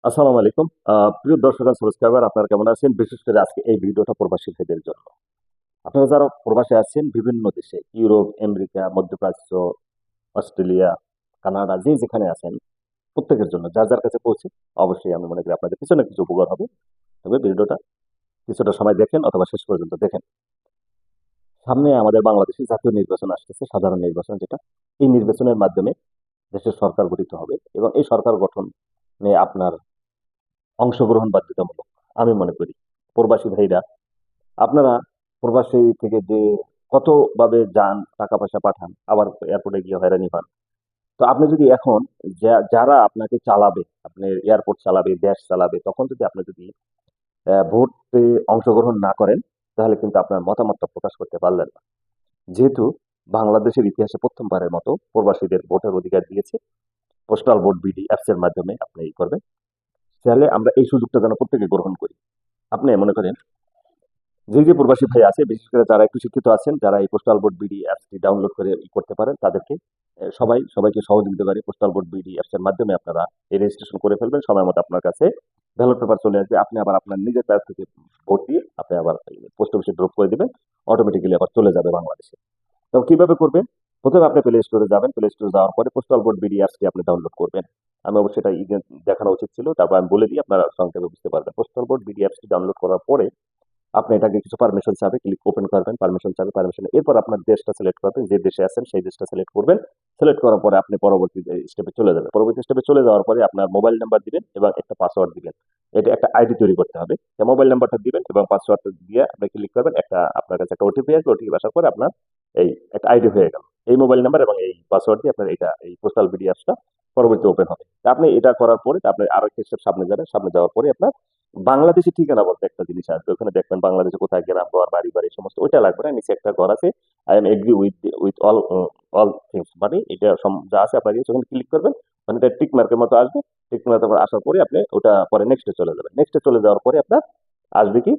আসসালামু আলাইকুম। প্রিয় দর্শক আর সাবস্ক্রাইবার আপনারা কেমন আছেন? বিশেষ করে আজকে এই ভিডিওটা প্রবাসী ভাইদের জন্য। আপনারা যারা প্রবাসে আছেন বিভিন্ন দেশে ইউরোপ, আমেরিকা, মধ্যপ্রাচ্য, অস্ট্রেলিয়া, কানাডা যে যেখানে আছেন প্রত্যেকের জন্য যার যার কাছে পৌঁছে অবশ্যই আমি মনে করি আপনাদের কিছু না কিছু উপকার হবে। তবে ভিডিওটা কিছুটা সময় দেখেন অথবা শেষ পর্যন্ত দেখেন। সামনে আমাদের বাংলাদেশে জাতীয় নির্বাচন আসতেছে, সাধারণ নির্বাচন যেটা। এই নির্বাচনের মাধ্যমে দেশের সরকার গঠিত হবে এবং এই সরকার গঠনে আপনার অংশগ্রহণ বাধ্যতামূলক। আমি মনে করি প্রবাসী ভাইরা আপনারা প্রবাসী থেকে যে কতভাবে যান, টাকা পয়সা পাঠান, আবার এয়ারপোর্টে গিয়ে হয়রানি হন। তো আপনি যদি এখন যারা আপনাকে চালাবে, আপনি এয়ারপোর্ট চালাবে, দেশ চালাবে, তখন যদি আপনি যদি ভোটে অংশগ্রহণ না করেন, তাহলে কিন্তু আপনার মতামতটা প্রকাশ করতে পারলেন না। যেহেতু বাংলাদেশের ইতিহাসে প্রথমবারের মতো প্রবাসীদের ভোটের অধিকার দিয়েছে, পোস্টাল ভোট বিডি অ্যাপস এর মাধ্যমে আপনি করবেন। তাহলে আমরা এই সুযোগটা যেন প্রত্যেকে গ্রহণ করি। আপনি মনে করেন যে প্রবাসী ভাই আছে, বিশেষ করে যারা একটু শিক্ষিত আছেন, যারা এই পোস্টাল বোর্ড বিডি অ্যাপসটি ডাউনলোড করে করতে পারেন, তাদেরকে সবাইকে সহযোগিতা করে পোস্টাল বোর্ড বিডি অ্যাপস এর মাধ্যমে আপনারা এই রেজিস্ট্রেশন করে ফেলবেন। সময় মতো আপনার কাছে ব্যালট পেপার চলে আসবে। আপনি আবার আপনার নিজের তরফ থেকে ভোট দিয়ে আপনি আবার পোস্ট অফিসে ড্রপ করে দিবেন। অটোমেটিক্যালি আবার চলে যাবে বাংলাদেশে। তো কিভাবে করবেন? প্রথমে আপনি প্লে স্টোরে যাবেন। প্লে স্টোরে যাওয়ার পরে পোস্টাল বোর্ড বিডি অ্যাপসটি আপনি ডাউনলোড করবেন। আমি অবশ্যই এটা দেখানো উচিত ছিল, তারপর আমি বলে দিই, আপনারা সংক্ষেপে বুঝতে পারবেন। পোস্টাল বোর্ড বিডি অ্যাপসটি ডাউনলোড করার পরে আপনি এটাকে কিছু পারমিশন চাবে, ক্লিক ওপেন করবেন, পারমিশন চাবে, পারমিশন এরপর আপনার দেশটা সিলেক্ট করবেন, যে দেশে আছেন সেই দেশটা সিলেক্ট করবেন। সিলেক্ট করার পরে আপনি পরবর্তী স্টেপে চলে যাবেন। পরবর্তী স্টেপে চলে যাওয়ার পরে আপনার মোবাইল নাম্বার দিবেন এবং একটা পাসওয়ার্ড দিবেন। এটা একটা আইডি তৈরি করতে হবে। মোবাইল নাম্বারটা দিবেন এবং পাসওয়ার্ডটা দিয়ে আপনি ক্লিক করবেন। একটা আপনার কাছে একটা ওটিপি আসবে। ওটিপি আসার পরে আপনার এই একটা আইডি হয়ে গেল। এই মোবাইল নাম্বার এবং এই পাসওয়ার্ড দিয়ে আপনার এই পোস্টাল বিডি অ্যাপসটা পরবর্তী ওপেন হবে। তা আপনি এটা করার পরে আপনি আরো একটা স্টেপ সামনে যাবেন। সামনে যাওয়ার পরে আপনার বাংলাদেশি ঠিকানা বলতে একটা জিনিস আসবে। ওখানে দেখবেন বাংলাদেশে কোথায় গ্রাম ঘর, বাড়ি বাড়ি সমস্ত, ওইটা লাগবে না। নিচে একটা ঘর আছে, I am agree with all things, মানে এটা যা আছে আপনার কাছে, ওখানে ক্লিক করবেন। মানে এটা টিক মার্কের মতো আসবে। টিক মার্কের আসার পরে আপনি ওটা পরে নেক্সটে চলে যাবেন। নেক্সটে চলে যাওয়ার পরে আপনার আসবে কি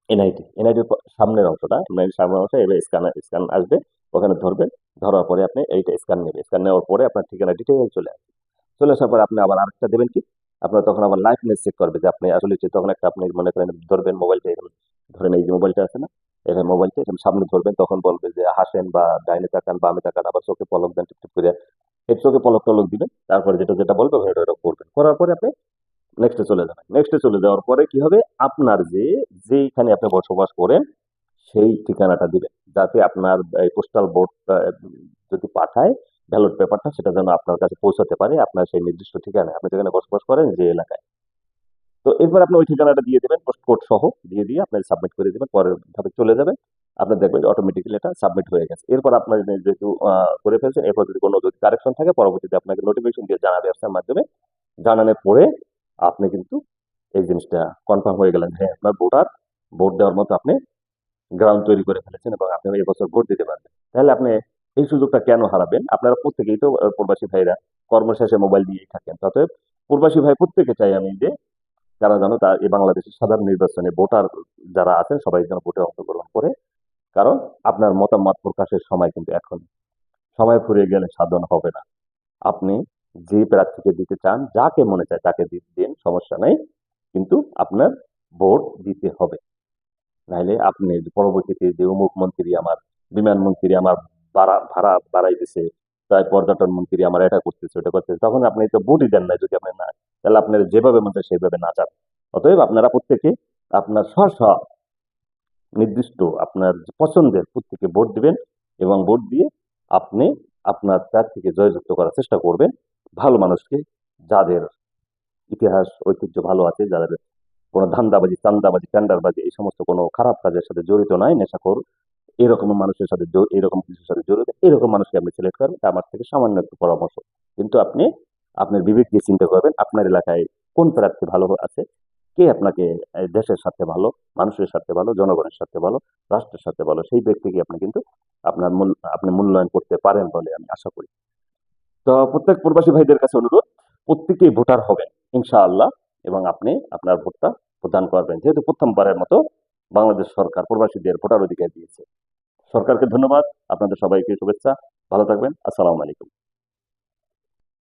এনআইডি। এনআইডির সামনের অংশটা, এনআইডির সামনের অংশ এবার স্ক্যান আসবে। ওখানে ধরবেন। ধরার পরে আপনি এইটা স্ক্যান নেবে। স্ক্যান নেওয়ার পরে আপনার ঠিকানা ডিটেইল চলে আসবে। চলে আসার পর আপনি আবার আরেকটা দেবেন কি, আপনার তখন আবার লাইভনেস চেক করবে যে আপনি আসলে তখন একটা আপনি মনে করেন ধরবেন মোবাইলটা এরকম, ধরেন এই যে মোবাইলটা আছে না, এখানে মোবাইলটা এরকম সামনে ধরবেন, তখন বলবে যে হাসেন বা ডাইনে তাকান বামে তাকান, আবার চোখে পলক দেন টিপ টিপ করে। এই চোখে পলক টলক দিবেন, তারপরে যেটা যেটা বলবে ওটা ওটা করবেন। করার পরে আপনি নেক্সটে চলে যাবেন। নেক্সটে চলে যাওয়ার পরে কি হবে, আপনার যেইখানে আপনি বসবাস করেন সেই ঠিকানাটা দিবেন, যাতে আপনার এই পোস্টাল বোর্ডটা যদি পাঠায় ব্যালট পেপারটা, সেটা যেন আপনার কাছে পৌঁছাতে পারে আপনার সেই নির্দিষ্ট ঠিকানায়, আপনি যেখানে বসবাস করেন যে এলাকায়। তো এরপর আপনি ওই ঠিকানাটা দিয়ে দেবেন, পোস্ট কোড সহ দিয়ে দিয়ে আপনি সাবমিট করে দিবেন। পরের ধাপে চলে যাবেন। আপনি দেখবেন অটোমেটিক্যালি এটা সাবমিট হয়ে গেছে। এরপর আপনার যেহেতু করে ফেলছেন, এরপর যদি কারেকশন থাকে পরবর্তীতে আপনাকে নোটিফিকেশন দিয়ে জানাবে অ্যাপসের মাধ্যমে। জানানোর পরে আপনি কিন্তু এই জিনিসটা কনফার্ম হয়ে গেলেন, হ্যাঁ আপনার ভোট দেওয়ার মতো আপনি গ্রাউন্ড তৈরি করে ফেলেছেন এবং আপনি এবছর ভোট দিতে পারবেন। তাহলে আপনি এই সুযোগটা কেন হারাবেন? আপনারা প্রত্যেকেই তো প্রবাসী ভাইরা কর্মশেষে মোবাইল দিয়েই থাকেন। অতএব প্রবাসী ভাই প্রত্যেকে চাই আমি যে তারা যেন তার এই বাংলাদেশের সাধারণ নির্বাচনে ভোটার যারা আছেন সবাই যেন ভোটে অংশগ্রহণ করে। কারণ আপনার মতামত প্রকাশের সময় কিন্তু এখন। সময় ফুরিয়ে গেলে সাধন হবে না। আপনি যে প্রার্থীকে দিতে চান, যাকে মনে চায় তাকে দিন, সমস্যা নাই। কিন্তু আপনার ভোট দিতে হবে। নাইলে আপনি পরবর্তীতে যে অমুক মন্ত্রী আমার, বিমান মন্ত্রী আমার ভাড়া বাড়াই দিছে, তাই পর্যটন মন্ত্রী আমার এটা করতেছে ওটা করতেছে, তখন আপনি তো ভোটই দেন না। যদি আপনি না, তাহলে আপনার যেভাবে মন চায় সেইভাবে নাচান। অতএব আপনারা প্রত্যেকে আপনার স্ব নির্দিষ্ট আপনার যে পছন্দের প্রত্যেকে ভোট দিবেন এবং ভোট দিয়ে আপনি আপনার প্রার্থীকে জয়যুক্ত করার চেষ্টা করবেন। ভালো মানুষকে, যাদের ইতিহাস ঐতিহ্য ভালো আছে, যাদের কোনো ধান্দাবাজি, চান্দাবাজি, টেন্ডারবাজি এই সমস্ত কোনো খারাপ কাজের সাথে জড়িত নাই, নেশাখোর এরকম মানুষের সাথে এরকম কিছুর সাথে জড়িত, এরকম মানুষকে আপনি সিলেক্ট করবেন। এটা আমার থেকে সামান্য একটু পরামর্শ। কিন্তু আপনি আপনার বিবেক দিয়ে চিন্তা করবেন আপনার এলাকায় কোন প্রার্থী ভালো আছে, কে আপনাকে দেশের সাথে ভালো, মানুষের সাথে ভালো, জনগণের সাথে ভালো, রাষ্ট্রের সাথে ভালো, সেই ব্যক্তিকে আপনি কিন্তু আপনি মূল্যায়ন করতে পারেন বলে আমি আশা করি। তো প্রত্যেক প্রবাসী ভাইদের কাছে অনুরোধ, প্রত্যেকেই ভোটার হবেন ইনশাআল্লাহ, এবং আপনি আপনার ভোটটা প্রদান করবেন। যেহেতু প্রথমবারের মতো বাংলাদেশ সরকার প্রবাসীদের ভোটার অধিকার দিয়েছে। সরকারকে ধন্যবাদ। আপনাদের সবাইকে শুভেচ্ছা। ভালো থাকবেন। আসসালামু আলাইকুম।